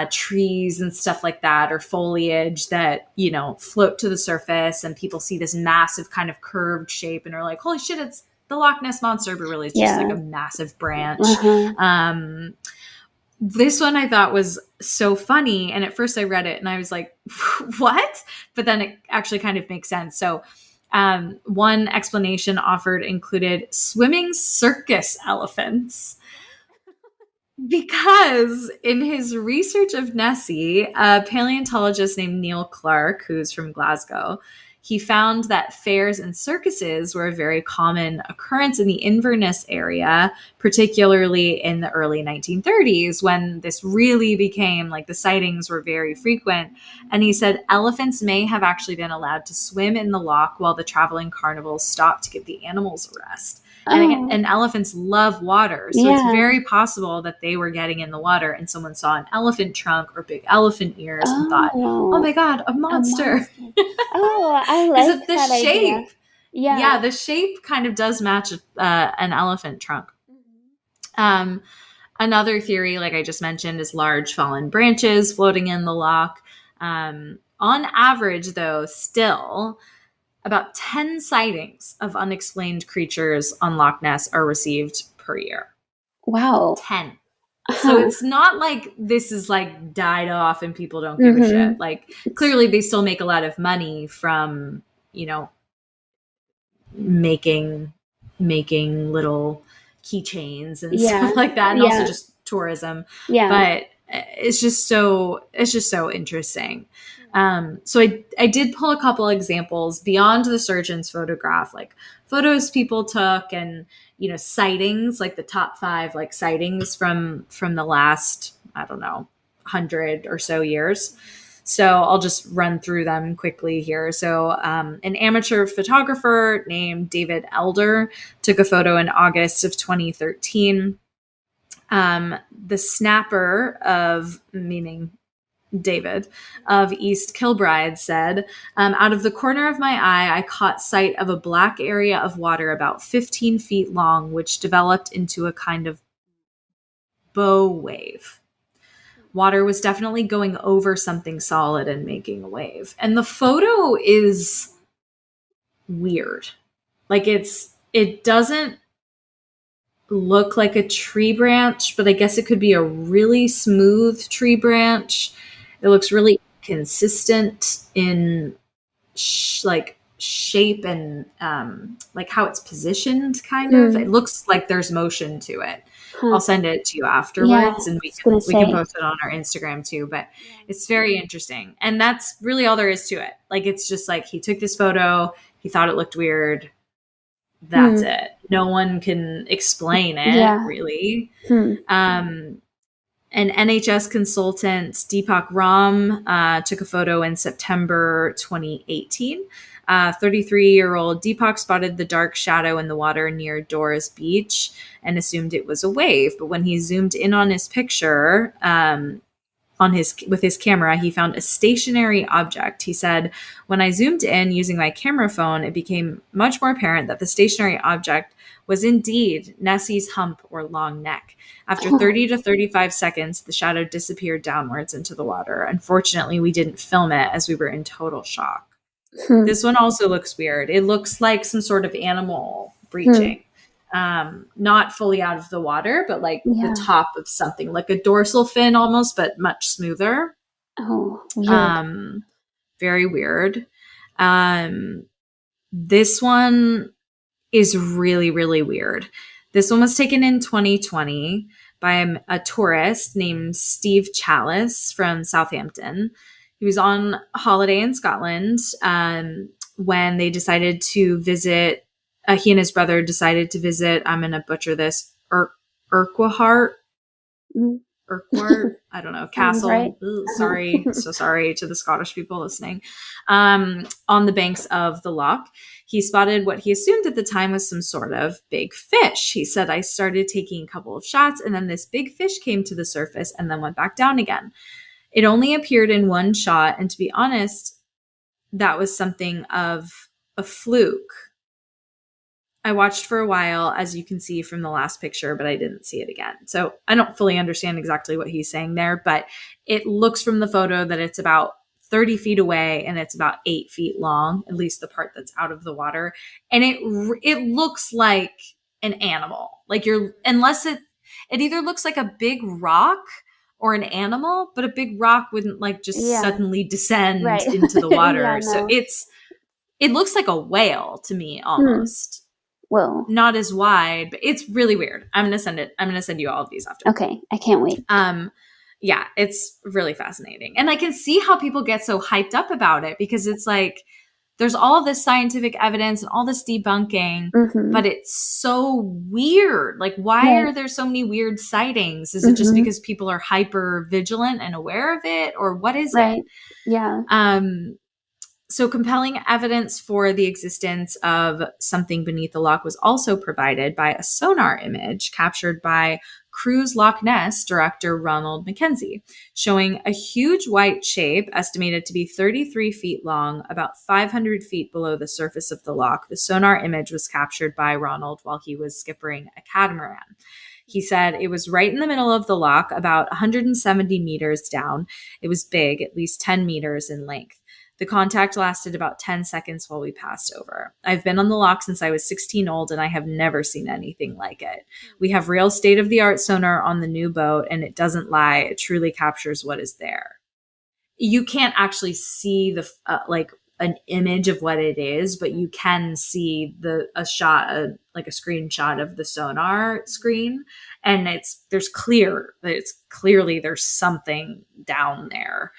trees and stuff like that, or foliage that, you know, float to the surface, and people see this massive kind of curved shape and are like, holy shit, it's the Loch Ness monster, but really it's just like a massive branch. This one I thought was so funny, and at first I read it and I was like, what? But then it actually kind of makes sense. So one explanation offered included swimming circus elephants. Because in his research of Nessie, a paleontologist named Neil Clark, who's from Glasgow, he found that fairs and circuses were a very common occurrence in the Inverness area, particularly in the early 1930s, when this really became like the sightings were very frequent. And he said elephants may have actually been allowed to swim in the loch while the traveling carnivals stopped to give the animals a rest. And elephants love water. So it's very possible that they were getting in the water and someone saw an elephant trunk or big elephant ears and thought, oh my God, a monster. I like the that shape. Idea. Yeah. Yeah, the shape kind of does match an elephant trunk. Another theory, like I just mentioned, is large fallen branches floating in the loch. On average, though, still about 10 sightings of unexplained creatures on Loch Ness are received per year. Wow. 10. So it's not like this is like died off and people don't give a shit. Like clearly they still make a lot of money from, you know, making little keychains and stuff like that. And also just tourism. Yeah. But it's just so interesting. So I did pull a couple examples beyond the surgeon's photograph, like photos people took and, you know, sightings, like the top 5 like sightings from the last, I don't know, 100 or so years. So I'll just run through them quickly here. So an amateur photographer named David Elder took a photo in August of 2013. The snapper of, meaning David of East Kilbride, said, out of the corner of my eye, I caught sight of a black area of water about 15 feet long, which developed into a kind of bow wave. Water was definitely going over something solid and making a wave. And the photo is weird. Like it doesn't look like a tree branch, but I guess it could be a really smooth tree branch. It looks really consistent in like shape and like how it's positioned, kind of. It looks like there's motion to it. I'll send it to you afterwards, and we can post it on our Instagram too. But it's very interesting, and that's really all there is to it. Like it's just like he took this photo, he thought it looked weird. That's it. No one can explain it really. An NHS consultant, Deepak Ram, took a photo in September 2018. 33-year-old Deepak spotted the dark shadow in the water near Doris Beach and assumed it was a wave. But when he zoomed in on his picture, with his camera, he found a stationary object. He said, when I zoomed in using my camera phone, it became much more apparent that the stationary object was indeed Nessie's hump or long neck. After 30 to 35 seconds, the shadow disappeared downwards into the water. Unfortunately, we didn't film it as we were in total shock. This one also looks weird. It looks like some sort of animal breaching. not fully out of the water, but like the top of something, like a dorsal fin almost, but much smoother. Oh, weird. Very weird. This one is really, really weird. This one was taken in 2020 by a tourist named Steve Chalice from Southampton. He was on holiday in Scotland when they decided to visit. He and his brother decided to visit, I'm going to butcher this, Urquhart. Urquhart, I don't know, castle. Right. Sorry, so sorry to the Scottish people listening. On the banks of the loch, he spotted what he assumed at the time was some sort of big fish. He said, I started taking a couple of shots and then this big fish came to the surface and then went back down again. It only appeared in one shot. And to be honest, that was something of a fluke. I watched for a while, as you can see from the last picture, but I didn't see it again. So I don't fully understand exactly what he's saying there, but it looks from the photo that it's about 30 feet away and it's about 8 feet long, at least the part that's out of the water. And it looks like an animal. Like unless it either looks like a big rock or an animal, but a big rock wouldn't like just suddenly descend into the water. So it looks like a whale to me almost. Whoa. Not as wide, but it's really weird. I'm going to send you all of these after. Okay. I can't wait. Yeah, it's really fascinating. And I can see how people get so hyped up about it because it's like, there's all of this scientific evidence and all this debunking, but it's so weird. Like, why are there so many weird sightings? Is it just because people are hyper vigilant and aware of it, or what is it? Yeah. So compelling evidence for the existence of something beneath the loch was also provided by a sonar image captured by Cruise Loch Ness director Ronald Mackenzie, showing a huge white shape estimated to be 33 feet long, about 500 feet below the surface of the loch. The sonar image was captured by Ronald while he was skippering a catamaran. He said it was right in the middle of the loch, about 170 meters down. It was big, at least 10 meters in length. The contact lasted about 10 seconds while we passed over. I've been on the loch since I was 16 old and I have never seen anything like it. We have real state-of-the-art sonar on the new boat and it doesn't lie. It truly captures what is there. You can't actually see the an image of what it is, but you can see a screenshot of the sonar screen, and there's clearly something down there.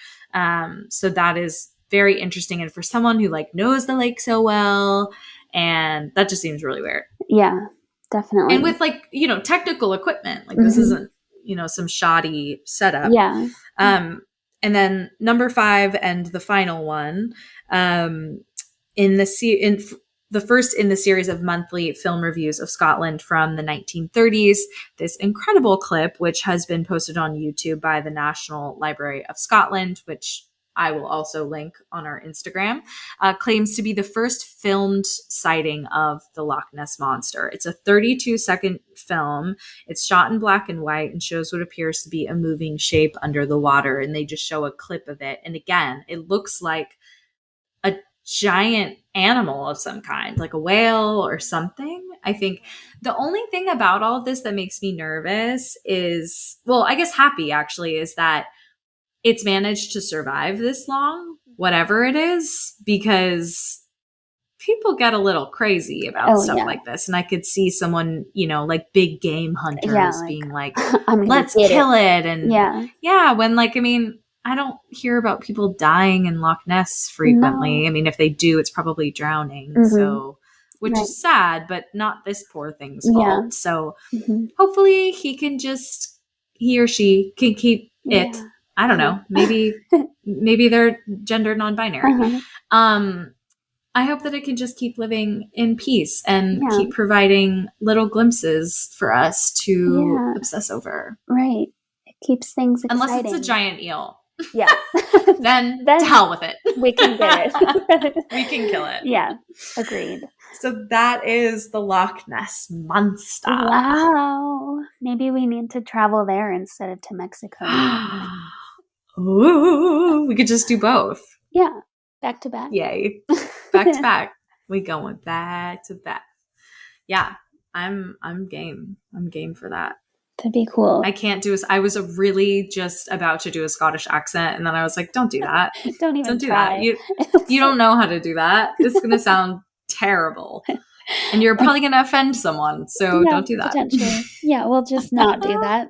So that is very interesting. And for someone who like knows the lake so well, and that just seems really weird. Yeah, definitely. And with like, technical equipment, like this isn't, some shoddy setup. Yeah. And then number 5 and the final one, in the first in the series of monthly film reviews of Scotland from the 1930s, this incredible clip, which has been posted on YouTube by the National Library of Scotland, which I will also link on our Instagram, claims to be the first filmed sighting of the Loch Ness Monster. It's a 32-second film. It's shot in black and white and shows what appears to be a moving shape under the water. And they just show a clip of it. And again, it looks like a giant animal of some kind, like a whale or something. I think the only thing about all of this that makes me nervous is, well, I guess happy actually, is that it's managed to survive this long, whatever it is, because people get a little crazy about stuff like this. And I could see someone, like big game hunters being like, let's kill it. And when I don't hear about people dying in Loch Ness frequently. No. I mean, if they do, it's probably drowning. So, which is sad, but not this poor thing's fault. So hopefully he or she can keep it. I don't know. Maybe they're gender non-binary. I hope that it can just keep living in peace and keep providing little glimpses for us to obsess over. Right. It keeps things exciting. Unless it's a giant eel. Yeah. then to hell with it. We can get it. We can kill it. Yeah. Agreed. So that is the Loch Ness Monster. Wow. Maybe we need to travel there instead of to Mexico. Ooh, we could just do both. Yeah. Back to back. Yay. Back to back. We going back to back. Yeah. I'm game. I'm game for that. That'd be cool. I can't do I was really just about to do a Scottish accent, and then I was like, don't do that. Don't do that. You don't know how to do that. It's going to sound terrible. And you're probably going to offend someone. So don't do that. Potentially. Yeah, we'll just not do that.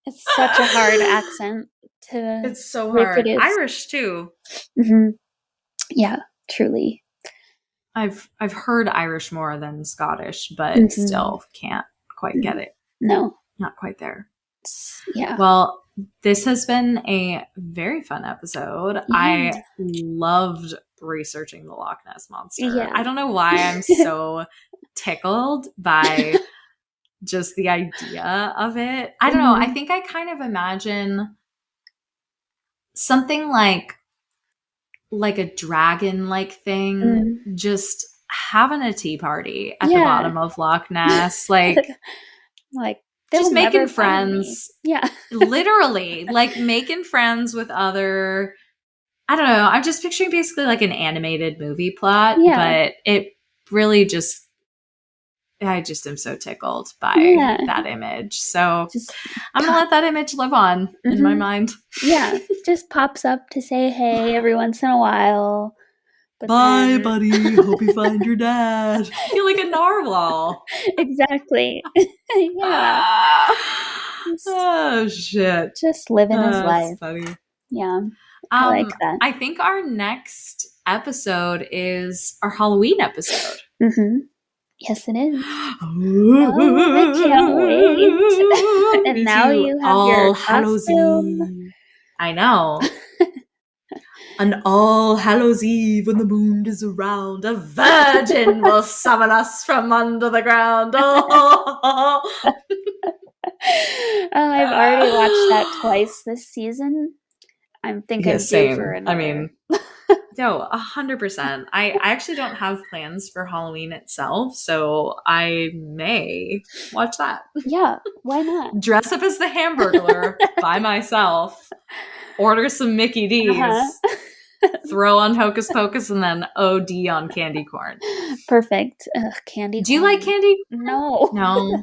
It's such a hard accent to It's so hard. Irish too. Mm-hmm. Yeah, truly. I've heard Irish more than Scottish, but still can't quite get it. No. Not quite there. Yeah. Well, this has been a very fun episode. Yeah. I loved researching the Loch Ness Monster. Yeah. I don't know why I'm so tickled by just the idea of it. I don't know. I think I kind of imagine something like a dragon-like thing, just having a tea party at the bottom of Loch Ness. Like just making friends. Yeah. Literally, like making friends with other, I don't know. I'm just picturing basically like an animated movie plot, but it really just, I just am so tickled by that image. So I'm going to let that image live on in my mind. Yeah. Just pops up to say, hey, every once in a while. But bye, buddy. Hope you find your dad. You're like a narwhal. Exactly. Yeah. Oh, shit. Just living his life. Funny. Yeah. I like that. I think our next episode is our Halloween episode. Yes, it is. Oh, I can't wait. And now you have your costume. I know. On All Hallows Eve, when the moon is around, a virgin will summon us from under the ground. Oh. I've already watched that twice this season. I'm thinking I'm due for another. I mean, no, 100%. I actually don't have plans for Halloween itself, so I may watch that. Yeah, why not? Dress up as the Hamburglar by myself. Order some Mickey D's, throw on Hocus Pocus, and then OD on candy corn. Perfect. Candy corn. Do you like candy? No. No.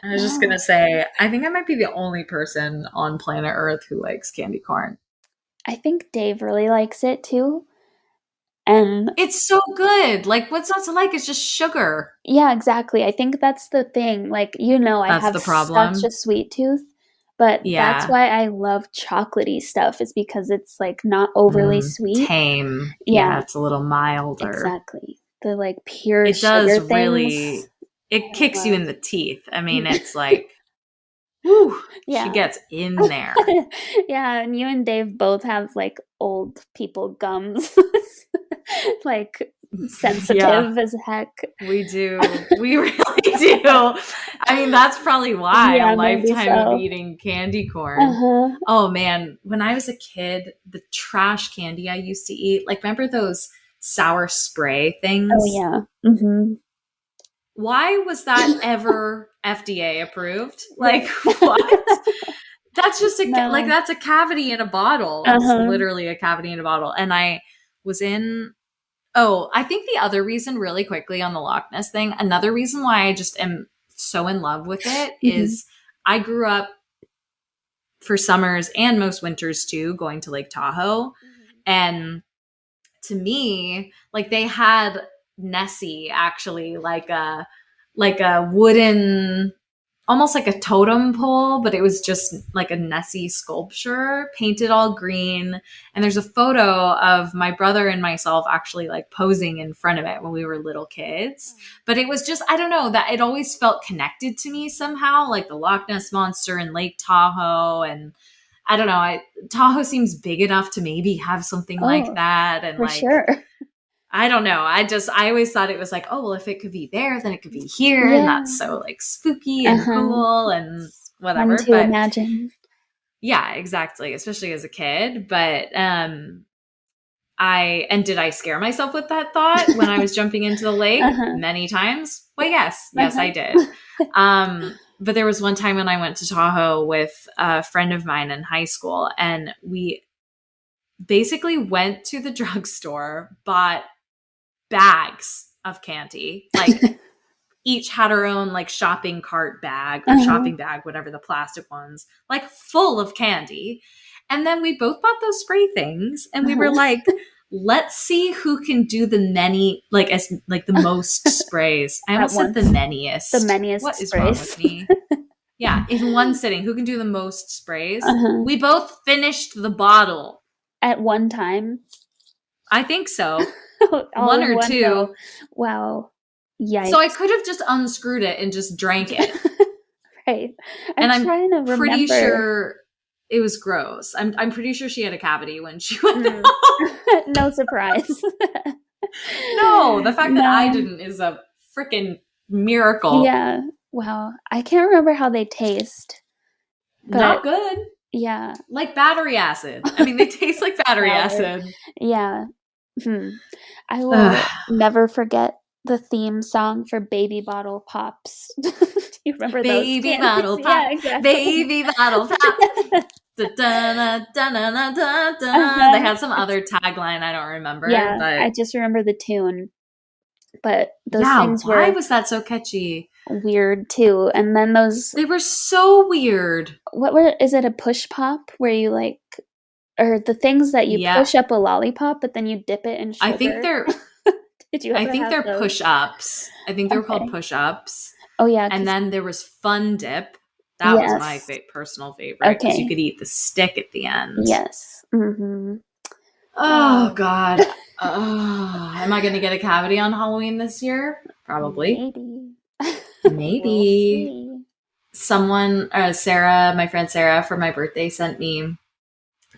I was just going to say, I think I might be the only person on planet Earth who likes candy corn. I think Dave really likes it too. And it's so good. Like, what's not to like? It's just sugar. Yeah, exactly. I think that's the thing. Like, I have such a sweet tooth. But that's why I love chocolatey stuff, is because it's like not overly sweet. Tame. Yeah, it's a little milder. Exactly. The like pure sugar things. Really, it kicks you in the teeth. I mean, it's like, whew, she gets in there. Yeah, and you and Dave both have like old people gums. Like sensitive as heck. We do. We really do. I mean, that's probably why a lifetime of eating candy corn. Oh man, when I was a kid, the trash candy I used to eat, like, remember those sour spray things? Oh yeah. Why was that ever FDA approved? Like, what? That's just like, that's a cavity in a bottle. It's literally a cavity in a bottle. And I was I think the other reason, really quickly on the Loch Ness thing, another reason why I just am so in love with it is I grew up for summers and most winters too, going to Lake Tahoe. And to me, like, they had Nessie actually like a wooden, almost like a totem pole, but it was just like a Nessie sculpture painted all green. And there's a photo of my brother and myself actually like posing in front of it when we were little kids. But it was just, I don't know, that it always felt connected to me somehow, like the Loch Ness Monster and Lake Tahoe. And I don't know, Tahoe seems big enough to maybe have something like that. And for sure. I don't know. I always thought it was like, oh, well, if it could be there, then it could be here. Yeah. And that's so like spooky and cool and whatever. Fun to imagine. Yeah, exactly. Especially as a kid. But did I scare myself with that thought when I was jumping into the lake many times? Well, yes. Yes, I did. But there was one time when I went to Tahoe with a friend of mine in high school, and we basically went to the drugstore, bought bags of candy, like each had our own like shopping cart bag or shopping bag, whatever, the plastic ones, like full of candy. And then we both bought those spray things, and we were like, let's see who can do the the most sprays. I almost said the manyest. The manyest What is sprays. wrong with me? Yeah, in one sitting, who can do the most sprays? We both finished the bottle. At one time? I think so. One or two. Go. Wow. Yikes. So I could have just unscrewed it and just drank it. Right. I'm trying to remember. Pretty sure it was gross. I'm pretty sure she had a cavity when she went home. No surprise. No, the fact that I didn't is a freaking miracle. Yeah. Wow. I can't remember how they taste. Not good. Yeah. Like battery acid. I mean, they taste like battery acid. Yeah. I will never forget the theme song for Baby Bottle Pops. Do you remember Baby those? Bottle Pop. Yeah, exactly. Baby Bottle Pop. They had some other tagline I don't remember. Yeah, but I just remember the tune. But those things were... why was that so catchy? Weird, too. And then those... They were so weird. Is it a push pop where you like... Or the things that you push up a lollipop, but then you dip it in sugar? I think they're... Did you I think they're those? Push-ups. I think they were called Push-ups. Oh, yeah. And then there was Fun Dip. That was my personal favorite. Because you could eat the stick at the end. Yes. Mm-hmm. Oh, God. Am I going to get a cavity on Halloween this year? Probably. Maybe. We'll someone, Sarah, my friend Sarah, for my birthday sent me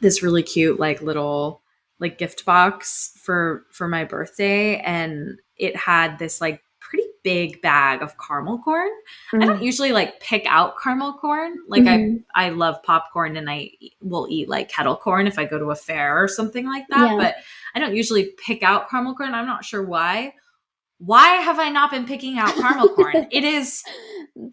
this really cute, like, little, like, gift box for my birthday. And it had this, like, pretty big bag of caramel corn. I don't usually, like, pick out caramel corn. Like, I love popcorn, and I will eat, like, kettle corn if I go to a fair or something like that. Yeah. But I don't usually pick out caramel corn. I'm not sure why. Why have I not been picking out caramel corn? It is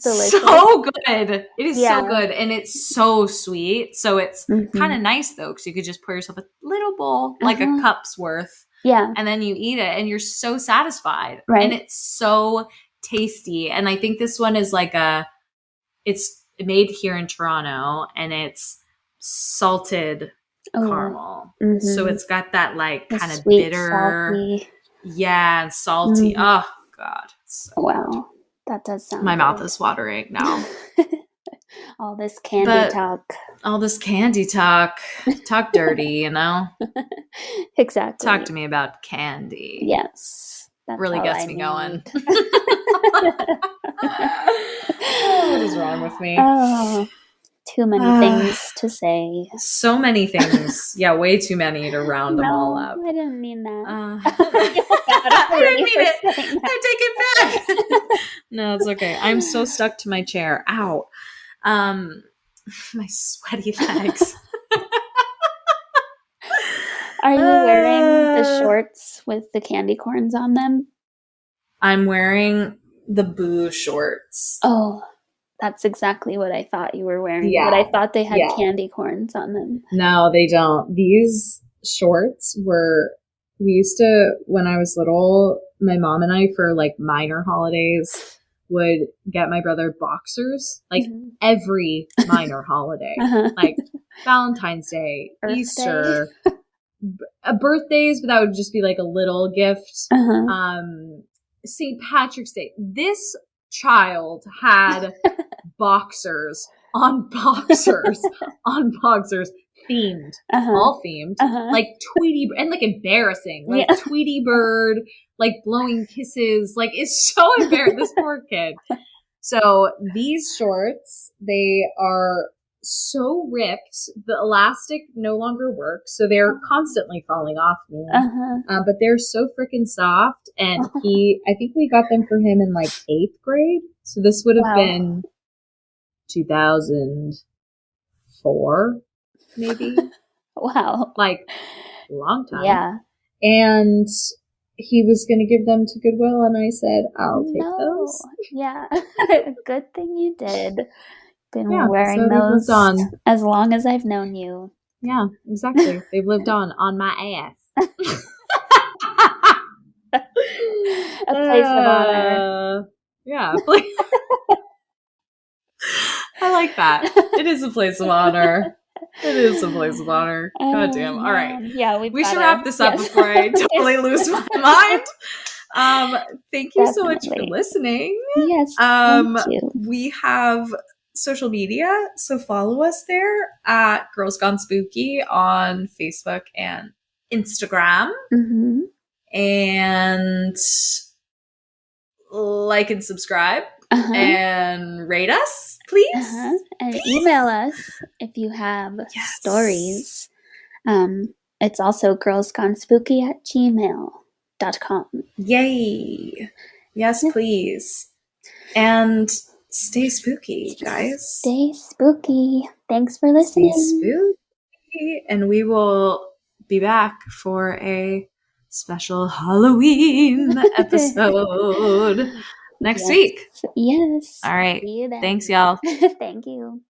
delicious. So good. It is so good. And it's so sweet. So it's kind of nice, though, because you could just pour yourself a little bowl, like a cup's worth. Yeah. And then you eat it, and you're so satisfied. Right. And it's so tasty. And I think this one is like it's made here in Toronto, and it's salted caramel. So it's got that, like, kind of bitter... Salty. Yeah, and salty. Oh, God. So wow. That does sound My mouth is watering now. All this candy talk. All this candy talk. Talk dirty, you know? Exactly. Talk to me about candy. Yes. That's really gets me going. What is wrong with me? Oh, too many things to say. So many things. Yeah, way too many to round them all up. I didn't mean that. I didn't mean it. I take it back. No, it's okay. I'm so stuck to my chair. Ow. My sweaty legs. Are you wearing the shorts with the candy corns on them? I'm wearing the Boo shorts. Oh, that's exactly what I thought you were wearing. Yeah. But I thought they had candy corns on them. No, they don't. These shorts we used to, when I was little, my mom and I, for like minor holidays, would get my brother boxers, like every minor holiday, like Valentine's Day, birthday. Easter, birthdays, but that would just be like a little gift. St. Patrick's Day. This child had boxers on boxers on boxers, themed, all themed, like Tweety, and like embarrassing, like Tweety Bird, like blowing kisses, like it's so embarrassing. This poor kid. So these shorts, they are so ripped, the elastic no longer works, so they're constantly falling off me. But they're so freaking soft, and I think we got them for him in like 8th grade, so this would have been 2004, maybe. Wow. Like, a long time. Yeah. And he was going to give them to Goodwill, and I said, I'll take those. Yeah. Good thing you did. Been wearing those as long as I've known you. Yeah, exactly. They've lived on my ass. A place of honor. Yeah. I like that. It is a place of honor. It is a place of honor. God damn. All right. Yeah, we should wrap this up before I totally lose my mind. Thank you so much for listening. Yes. Thank you. We have social media, so follow us there at Girls Gone Spooky on Facebook and Instagram. Mm-hmm. And like and subscribe and rate us, please. And email us if you have stories. It's also girlsgonespooky@gmail.com. Yay. Yes, please. And stay spooky, guys. Stay spooky. Thanks for listening. Stay spooky. And we will be back for a special Halloween episode next week. Yes. All right. Thanks, y'all. Thank you.